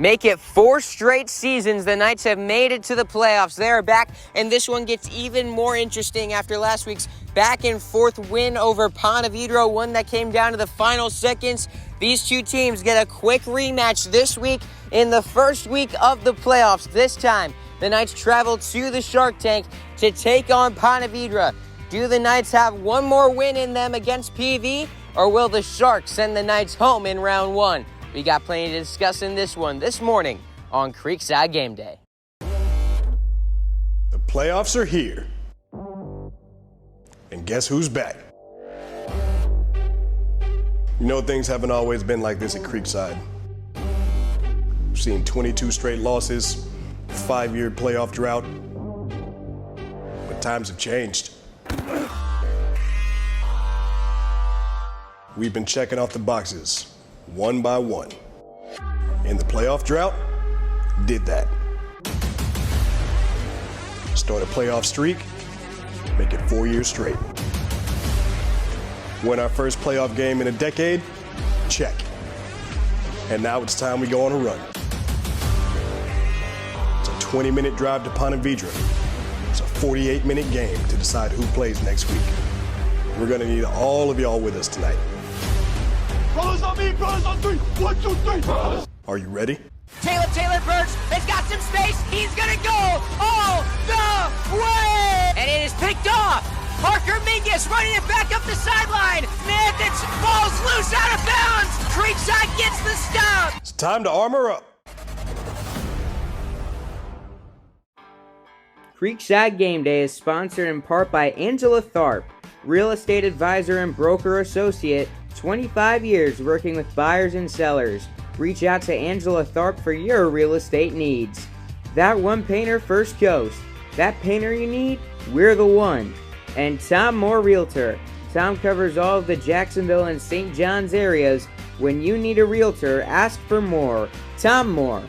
make it 4 straight seasons the Knights have made it to the playoffs. They are back, and this one gets even more interesting after last week's back-and-forth win over Ponte Vedra, one that came down to the final seconds. These two teams get a quick rematch this week in the first week of the playoffs. This time, the Knights travel to the Shark Tank to take on Ponte Vedra. Do the Knights have one more win in them against PV, or will the Sharks send the Knights home in round 1? We got plenty to discuss in this one this morning on Creekside Game Day. The playoffs are here. And guess who's back? You know, things haven't always been like this at Creekside. We've seen 22 straight losses, 5-year playoff drought. But times have changed. We've been checking off the boxes, one by one. And the playoff drought did that. Start a playoff streak, make it 4 years straight. Win our first playoff game in a decade, check. And now it's time we go on a run. It's a 20-minute drive to Ponte Vedra. It's a 48-minute game to decide who plays next week. We're gonna need all of y'all with us tonight. Brothers on me, brothers on 3. 1, 2, 3. Brothers. Are you ready? Taylor Birch has got some space. He's going to go all the way. And it is picked off. Parker Mingus running it back up the sideline. Man, it falls loose out of bounds. Creekside gets the stop. It's time to armor up. Creekside Game Day is sponsored in part by Angela Tharp, real estate advisor and broker associate, 25 years working with buyers and sellers. Reach out to Angela Tharp for your real estate needs. That one painter First Coast. That painter you need, we're the one. And Tom Moore Realtor. Tom covers all of the Jacksonville and St. John's areas. When you need a realtor, ask for Moore. Tom Moore.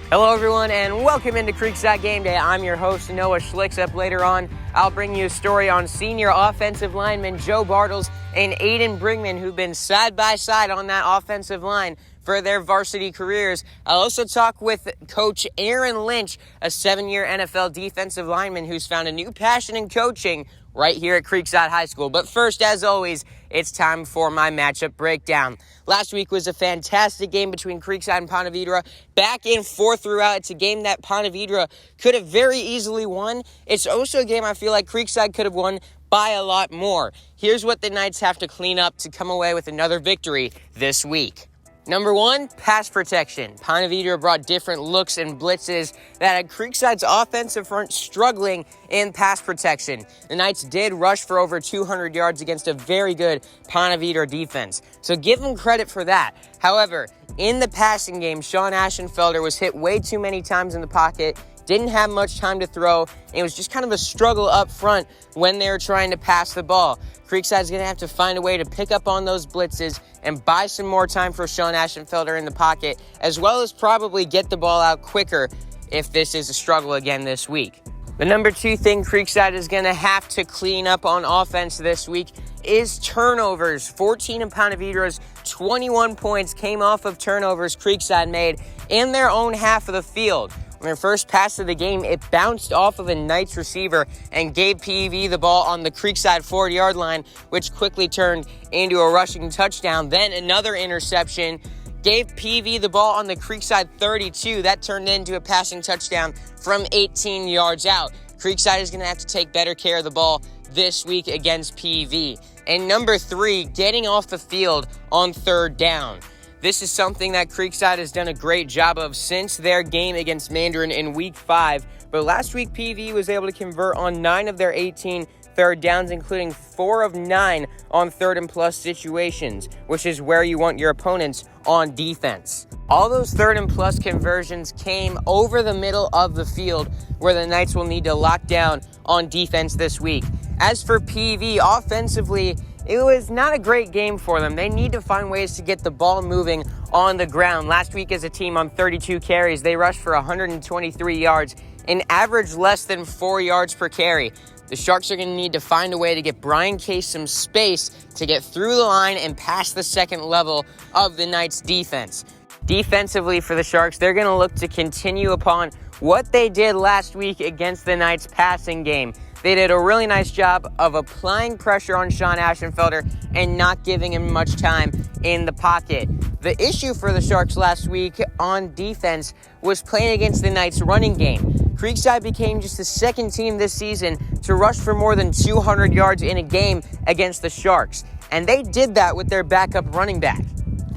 Hello, everyone, and welcome into Creekside Game Day. I'm your host, Noah Schlicks. Up later on, I'll bring you a story on senior offensive lineman Joe Bartels and Aiden Bringman, who've been side by side on that offensive line for their varsity careers. I'll also talk with Coach Aaron Lynch, a 7-year NFL defensive lineman who's found a new passion in coaching right here at Creekside High School. But first, as always, it's time for my matchup breakdown. Last week was a fantastic game between Creekside and Ponte Vedra. Back and forth throughout. It's a game that Ponte Vedra could have very easily won. It's also a game I feel like Creekside could have won by a lot more. Here's what the Knights have to clean up to come away with another victory this week. Number 1, pass protection. Ponte Vedra brought different looks and blitzes that had Creekside's offensive front struggling in pass protection. The Knights did rush for over 200 yards against a very good Ponte Vedra defense, so give them credit for that. However, in the passing game, Sean Ashenfelder was hit way too many times in the pocket, didn't have much time to throw, and it was just kind of a struggle up front when they were trying to pass the ball. Creekside's going to have to find a way to pick up on those blitzes and buy some more time for Sean Ashenfelder in the pocket, as well as probably get the ball out quicker if this is a struggle again this week. The number 2 thing Creekside is going to have to clean up on offense this week is turnovers. 14 of Ponte Vedra's 21 points came off of turnovers Creekside made in their own half of the field. On their first pass of the game, it bounced off of a Knights receiver and gave PV the ball on the Creekside 40-yard line, which quickly turned into a rushing touchdown. Then another interception gave PV the ball on the Creekside 32. That turned into a passing touchdown from 18 yards out. Creekside is going to have to take better care of the ball this week against PV. And number 3, getting off the field on third down. This is something that Creekside has done a great job of since their game against Mandarin in Week 5. But last week, PV was able to convert on 9 of their 18 third downs, including 4 of 9 on third and plus situations, which is where you want your opponents on defense. All those third and plus conversions came over the middle of the field, where the Knights will need to lock down on defense this week. As for PV, offensively, it was not a great game for them. They need to find ways to get the ball moving on the ground. Last week as a team on 32 carries, they rushed for 123 yards and averaged less than 4 yards per carry. The Sharks are going to need to find a way to get Brian Case some space to get through the line and past the second level of the Knights defense. Defensively for the Sharks, they're going to look to continue upon what they did last week against the Knights' passing game. They did a really nice job of applying pressure on Sean Ashenfelter and not giving him much time in the pocket. The issue for the Sharks last week on defense was playing against the Knights' running game. Creekside became just the second team this season to rush for more than 200 yards in a game against the Sharks, and they did that with their backup running back.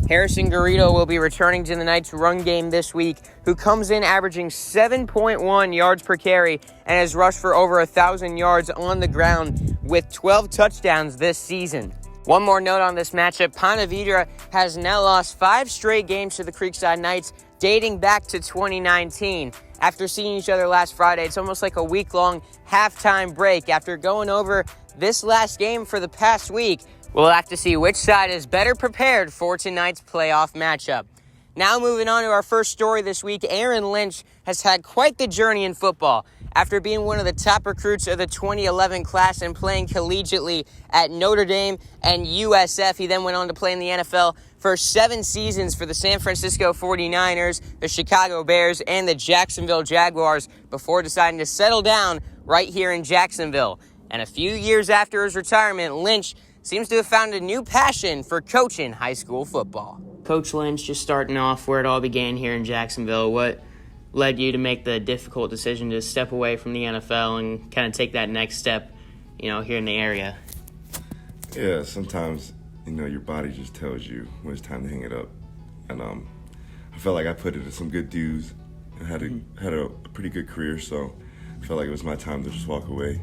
Harrison Garrido will be returning to the Knights' run game this week, who comes in averaging 7.1 yards per carry and has rushed for over 1,000 yards on the ground with 12 touchdowns this season. One more note on this matchup, Ponte Vedra has now lost 5 straight games to the Creekside Knights, dating back to 2019. After seeing each other last Friday, it's almost like a week-long halftime break. After going over this last game for the past week, we'll have to see which side is better prepared for tonight's playoff matchup. Now moving on to our first story this week, Aaron Lynch has had quite the journey in football. After being one of the top recruits of the 2011 class and playing collegiately at Notre Dame and USF, he then went on to play in the NFL for 7 seasons for the San Francisco 49ers, the Chicago Bears, and the Jacksonville Jaguars before deciding to settle down right here in Jacksonville. And a few years after his retirement, Lynch seems to have found a new passion for coaching high school football. Coach Lynch, just starting off where it all began here in Jacksonville, what led you to make the difficult decision to step away from the NFL and kind of take that next step, here in the area? Yeah, sometimes, your body just tells you when it's time to hang it up. And I felt like I put it in some good dues and had a pretty good career, so I felt like it was my time to just walk away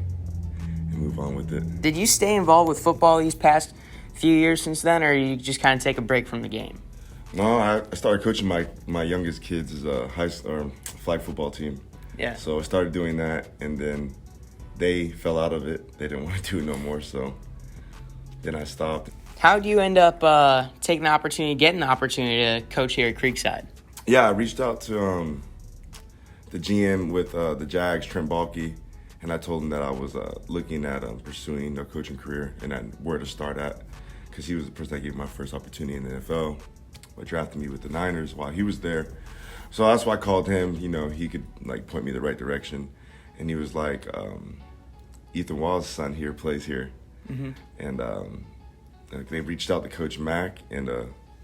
and move on with it. Did you stay involved with football these past few years since then, or you just kind of take a break from the game? No, I started coaching my youngest kids' flag football team. Yeah. So I started doing that, and then they fell out of it. They didn't want to do it no more, so then I stopped. How did you end up getting the opportunity to coach here at Creekside? Yeah, I reached out to the GM with the Jags, Trent Baalke, and I told him that I was looking at pursuing a coaching career and where to start at, because he was the person that gave me my first opportunity in the NFL. Drafted me with the Niners while he was there. So that's why I called him. He could point me the right direction. And he was like, Ethan Wall's son here plays here. Mm-hmm. And they reached out to Coach Mack, and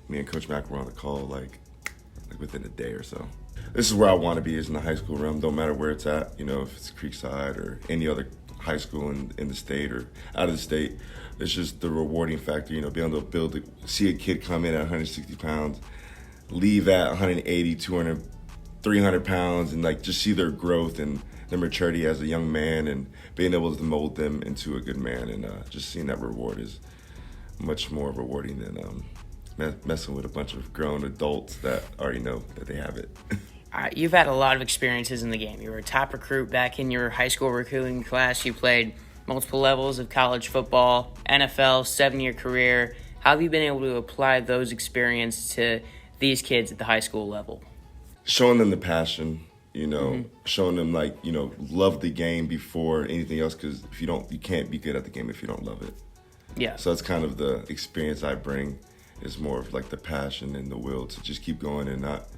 me and Coach Mack were on the call like within a day or so. This is where I want to be, is in the high school realm. Don't matter where it's at, if it's Creekside or any other high school in the state or out of the state. It's just the rewarding factor, being able to see a kid come in at 160 pounds, leave at 180, 200, 300 pounds, and just see their growth and their maturity as a young man, and being able to mold them into a good man. And just seeing that reward is much more rewarding than messing with a bunch of grown adults that already know that they have it. You've had a lot of experiences in the game. You were a top recruit back in your high school recruiting class. You played multiple levels of college football, NFL, 7-year career. How have you been able to apply those experiences to these kids at the high school level? Showing them the passion, Mm-hmm. showing them love the game before anything else, because if you can't be good at the game if you don't love it. Yeah. So that's kind of the experience I bring, is more of the passion and the will to just keep going and not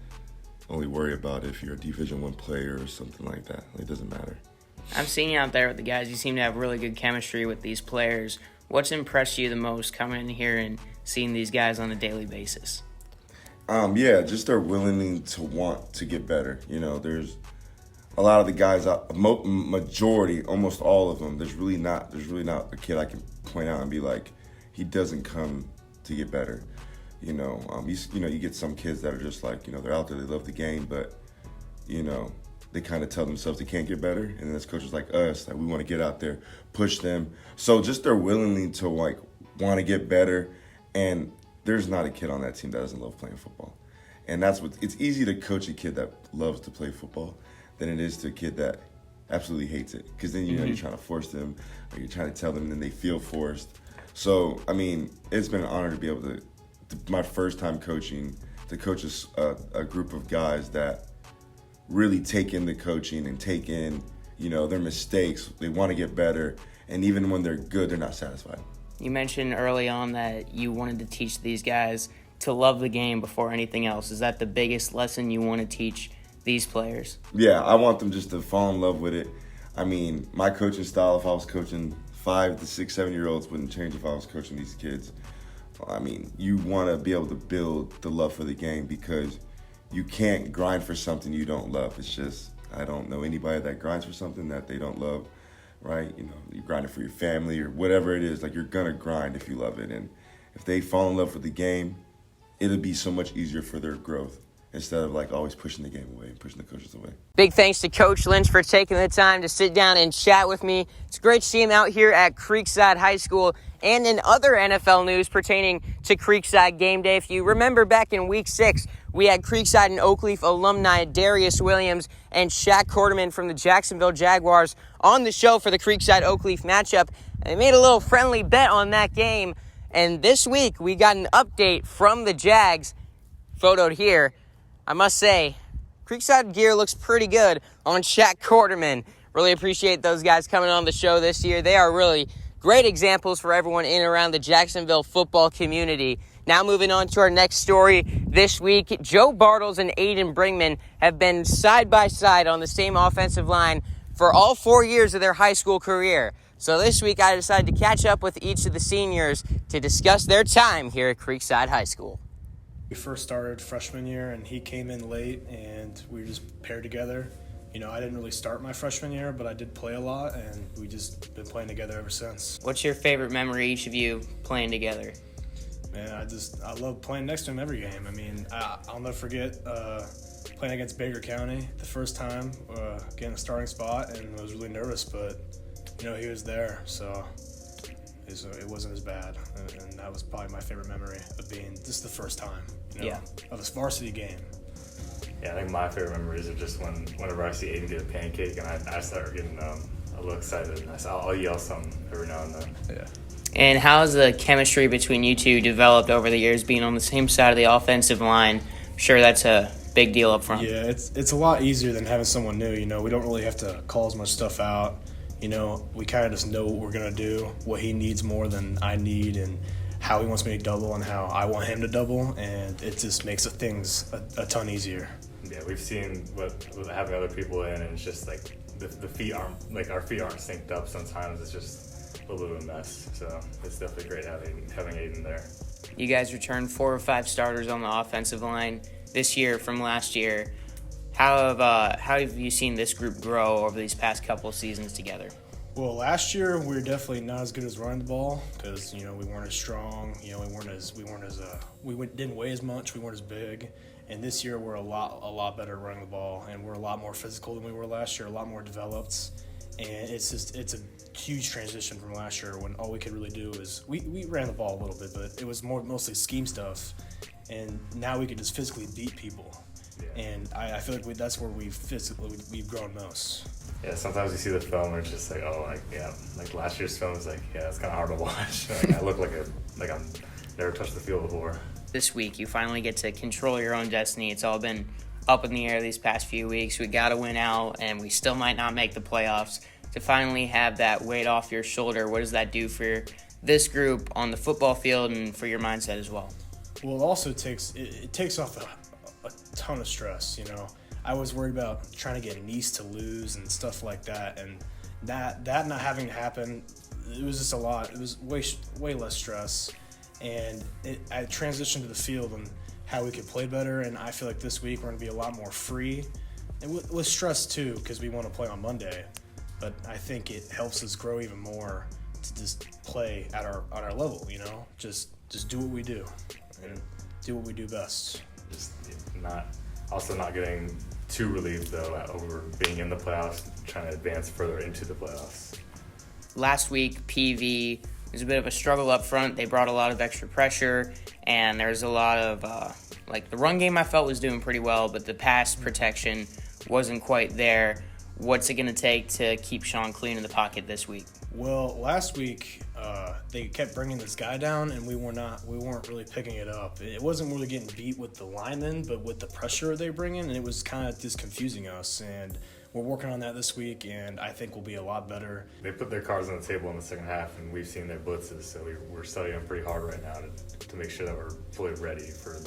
only worry about if you're a Division I player or something like that. It doesn't matter. I've seen you out there with the guys. You seem to have really good chemistry with these players. What's impressed you the most coming in here and seeing these guys on a daily basis? Just their willingness to want to get better. There's a lot of the guys, majority, almost all of them, there's really not a kid I can point out and be like, he doesn't come to get better. You get some kids that are just they're out there, they love the game, but, they kind of tell themselves they can't get better. And then as coaches like us, we want to get out there, push them. So just their willingness to want to get better. And there's not a kid on that team that doesn't love playing football. And it's easy to coach a kid that loves to play football than it is to a kid that absolutely hates it. Because then, you're trying to force them, or you're trying to tell them, and then they feel forced. So, it's been an honor to be able to my first time coaching, to coach a group of guys that really take in the coaching and take in, their mistakes. They want to get better. And even when they're good, they're not satisfied. You mentioned early on that you wanted to teach these guys to love the game before anything else. Is that the biggest lesson you want to teach these players? Yeah, I want them just to fall in love with it. I mean, my coaching style, if I was coaching 5 to 6, 7-year-olds, wouldn't change if I was coaching these kids. I mean, you want to be able to build the love for the game because you can't grind for something you don't love. It's just, I don't know anybody that grinds for something that they don't love, right? You know, you grind it for your family or whatever it is. Like, you're going to grind if you love it. And if they fall in love with the game, it'll be so much easier for their growth instead of like always pushing the game away and pushing the coaches away. Big thanks to Coach Lynch for taking the time to sit down and chat with me. It's great to see him out here at Creekside High School. And in other NFL news pertaining to Creekside Game Day, if you remember back in Week 6, we had Creekside and Oakleaf alumni Darius Williams and Shaq Quarterman from the Jacksonville Jaguars on the show for the Creekside Oakleaf matchup. They made a little friendly bet on that game. And this week, we got an update from the Jags, photoed here. I must say, Creekside gear looks pretty good on Shaq Quarterman. Really appreciate those guys coming on the show this year. They are really great examples for everyone in and around the Jacksonville football community. Now moving on to our next story this week, Joe Bartels and Aiden Bringman have been side by side on the same offensive line for all 4 years of their high school career. So this week I decided to catch up with each of the seniors to discuss their time here at Creekside High School. We first started freshman year, and he came in late, and we were just paired together. You know, I didn't really start my freshman year, but I did play a lot, and we just been playing together ever since. What's your favorite memory, each of you, playing together? Man, I love playing next to him every game. I mean, I'll never forget playing against Baker County the first time, getting a starting spot, and I was really nervous, but, you know, he was there, so it wasn't as bad, and that was probably my favorite memory of being just the first time, you know, of a varsity game. Yeah, I think my favorite memories are just whenever I see Aiden get a pancake and I start getting a little excited, and I'll yell something every now and then. Yeah. And how's the chemistry between you two developed over the years, being on the same side of the offensive line? I'm sure that's a big deal up front. Yeah, it's a lot easier than having someone new. You know, we don't really have to call as much stuff out. You know, we kind of just know what we're going to do, what he needs more than I need, and how he wants me to double and how I want him to double, and it just makes things a ton easier. Yeah, we've seen what having other people in, and it's just like the feet aren't, like our feet aren't synced up sometimes. It's just a little bit of a mess. So it's definitely great having Aiden there. You guys returned 4 or 5 starters on the offensive line this year from last year. How have you seen this group grow over these past couple of seasons together? Well, last year we were definitely not as good as running the ball because, you know, we weren't as strong. You know, we didn't weigh as much. We weren't as big. And this year we're a lot better at running the ball, and we're a lot more physical than we were last year, a lot more developed. And it's a huge transition from last year when all we could really do is we ran the ball a little bit, but it was mostly scheme stuff. And now we can just physically beat people. Yeah. And I feel like that's where we've grown most. Yeah, sometimes you see the film and it's just like, oh, like last year's film is like, yeah, it's kind of hard to watch. Like, I look like I'm never touched the field before. This week, you finally get to control your own destiny. It's all been up in the air these past few weeks. We got to win out, and we still might not make the playoffs. To finally have that weight off your shoulder, what does that do for this group on the football field and for your mindset as well? Well, it also takes off a ton of stress, you know. I was worried about trying to get Nice to lose and stuff like that, and that not having to happen, it was just a lot. It was way less stress, and I transitioned to the field and how we could play better, and I feel like this week we're going to be a lot more free, and with stress too, because we want to play on Monday, but I think it helps us grow even more to just play at our level, you know, just do what we do and do what we do best. Just not getting too relieved though over being in the playoffs, trying to advance further into the playoffs. Last week, PV was a bit of a struggle up front. They brought a lot of extra pressure, and there's a lot of the run game I felt was doing pretty well, but the pass protection wasn't quite there. What's it going to take to keep Sean clean in the pocket this week? Well, last week they kept bringing this guy down, and we weren't really picking it up. It wasn't really getting beat with the linemen, but with the pressure they bring in, and it was kind of just confusing us. And we're working on that this week, and I think we'll be a lot better. They put their cards on the table in the second half, and we've seen their blitzes, so we're studying them pretty hard right now to make sure that we're fully ready for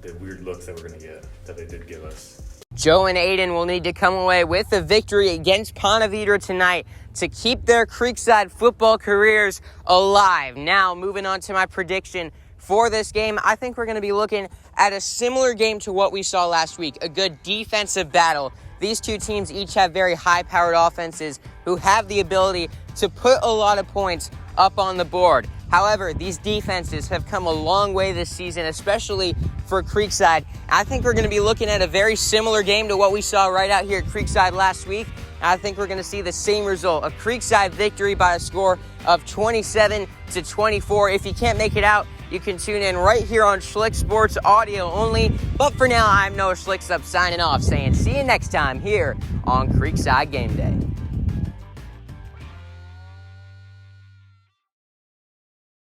the weird looks that we're going to get, that they did give us. Joe and Aiden will need to come away with a victory against Ponte Vedra tonight to keep their Creekside football careers alive. Now, moving on to my prediction for this game, I think we're going to be looking at a similar game to what we saw last week, a good defensive battle. These two teams each have very high-powered offenses who have the ability to put a lot of points up on the board. However, these defenses have come a long way this season, especially for Creekside. I think we're going to be looking at a very similar game to what we saw right out here at Creekside last week. I think we're going to see the same result, a Creekside victory by a score of 27-24. If you can't make it out, you can tune in right here on Schlick Sports audio only. But for now, I'm Noah Schlicksup signing off, saying see you next time here on Creekside Game Day.